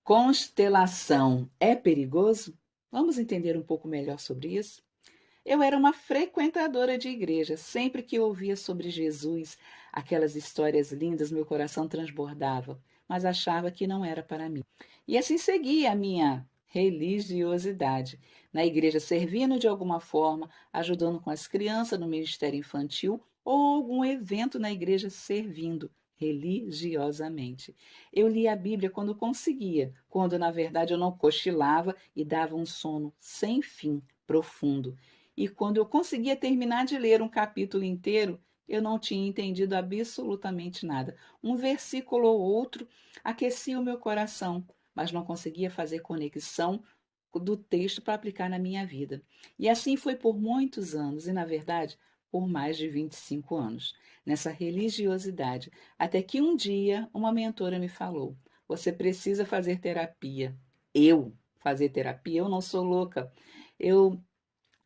Constelação é perigoso? Vamos entender um pouco melhor sobre isso? Eu era uma frequentadora de igreja. Sempre que eu ouvia sobre Jesus, aquelas histórias lindas, meu coração transbordava, mas achava que não era para mim. E assim seguia a minha religiosidade. Na igreja, servindo de alguma forma, ajudando com as crianças no ministério infantil ou algum evento na igreja servindo religiosamente. Eu lia a Bíblia quando conseguia, quando na verdade eu não cochilava e dava um sono sem fim, profundo. E quando eu conseguia terminar de ler um capítulo inteiro, eu não tinha entendido absolutamente nada. Um versículo ou outro aquecia o meu coração, mas não conseguia fazer conexão do texto para aplicar na minha vida. E assim foi por muitos anos, e na verdade, por mais de 25 anos, nessa religiosidade, até que um dia uma mentora me falou: "Você precisa fazer terapia". Eu fazer terapia? Eu não sou louca. Eu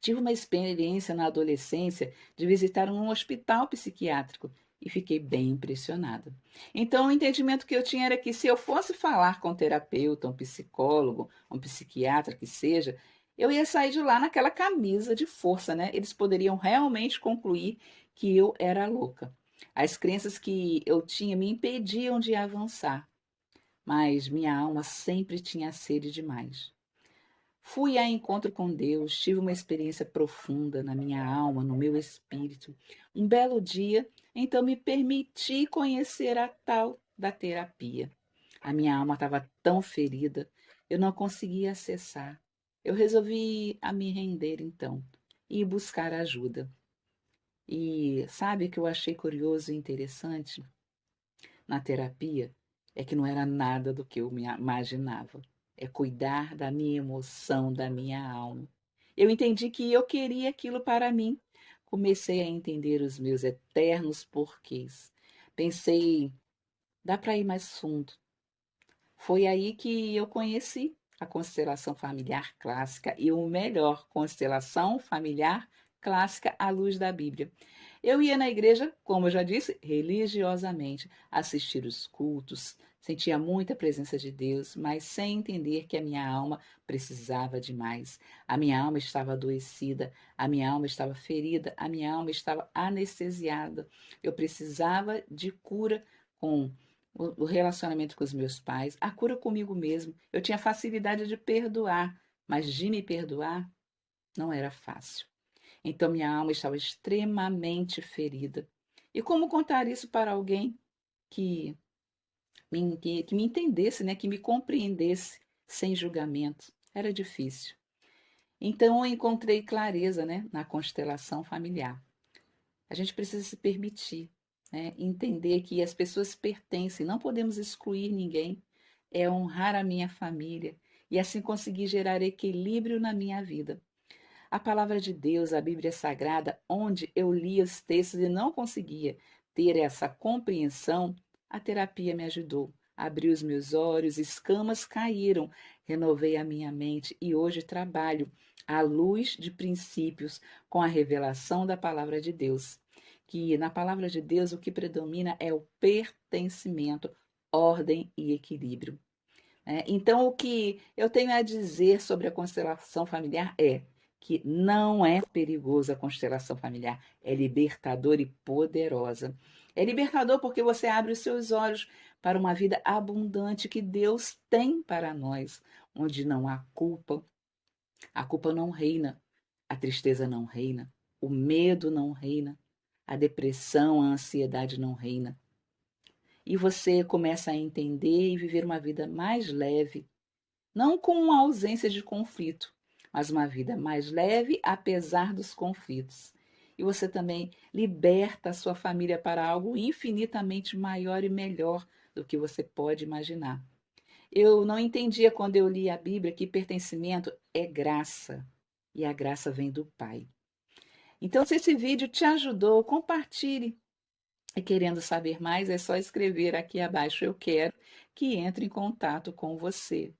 tive uma experiência na adolescência de visitar um hospital psiquiátrico e fiquei bem impressionada. Então, o entendimento que eu tinha era que se eu fosse falar com um terapeuta, um psicólogo, um psiquiatra que seja, eu ia sair de lá naquela camisa de força, né? Eles poderiam realmente concluir que eu era louca. As crenças que eu tinha me impediam de avançar, mas minha alma sempre tinha sede demais. Fui a encontro com Deus, tive uma experiência profunda na minha alma, no meu espírito. Um belo dia, então me permiti conhecer a tal da terapia. A minha alma estava tão ferida, eu não conseguia acessar. Eu resolvi a me render então e buscar ajuda. E sabe o que eu achei curioso e interessante na terapia? É que não era nada do que eu me imaginava. É cuidar da minha emoção, da minha alma. Eu entendi que eu queria aquilo para mim. Comecei a entender os meus eternos porquês. Pensei, dá para ir mais fundo. Foi aí que eu conheci a constelação familiar clássica e o melhor, constelação familiar clássica à luz da Bíblia. Eu ia na igreja, como eu já disse, religiosamente, assistir os cultos, sentia muita presença de Deus, mas sem entender que a minha alma precisava de mais. A minha alma estava adoecida, a minha alma estava ferida, a minha alma estava anestesiada. Eu precisava de cura com o relacionamento com os meus pais, a cura comigo mesmo. Eu tinha facilidade de perdoar, mas de me perdoar não era fácil. Então minha alma estava extremamente ferida. E como contar isso para alguém que que me entendesse, né? Que me compreendesse sem julgamento? Era difícil. Então eu encontrei clareza, né? Na constelação familiar. A gente precisa se permitir, né? Entender que as pessoas pertencem, não podemos excluir ninguém. É honrar a minha família e assim conseguir gerar equilíbrio na minha vida. A palavra de Deus, a Bíblia Sagrada, onde eu lia os textos e não conseguia ter essa compreensão, a terapia me ajudou. Abriu os meus olhos, escamas caíram, renovei a minha mente e hoje trabalho à luz de princípios com a revelação da palavra de Deus. Que na palavra de Deus o que predomina é o pertencimento, ordem e equilíbrio. Então, o que eu tenho a dizer sobre a constelação familiar é que não é perigosa a constelação familiar, é libertadora e poderosa. É libertador porque você abre os seus olhos para uma vida abundante que Deus tem para nós, onde não há culpa, a culpa não reina, a tristeza não reina, o medo não reina, a depressão, a ansiedade não reina. E você começa a entender e viver uma vida mais leve, não com a ausência de conflito, mas uma vida mais leve apesar dos conflitos. E você também liberta a sua família para algo infinitamente maior e melhor do que você pode imaginar. Eu não entendia quando eu li a Bíblia que pertencimento é graça e a graça vem do Pai. Então, se esse vídeo te ajudou, compartilhe. E querendo saber mais, é só escrever aqui abaixo eu quero que entre em contato com você.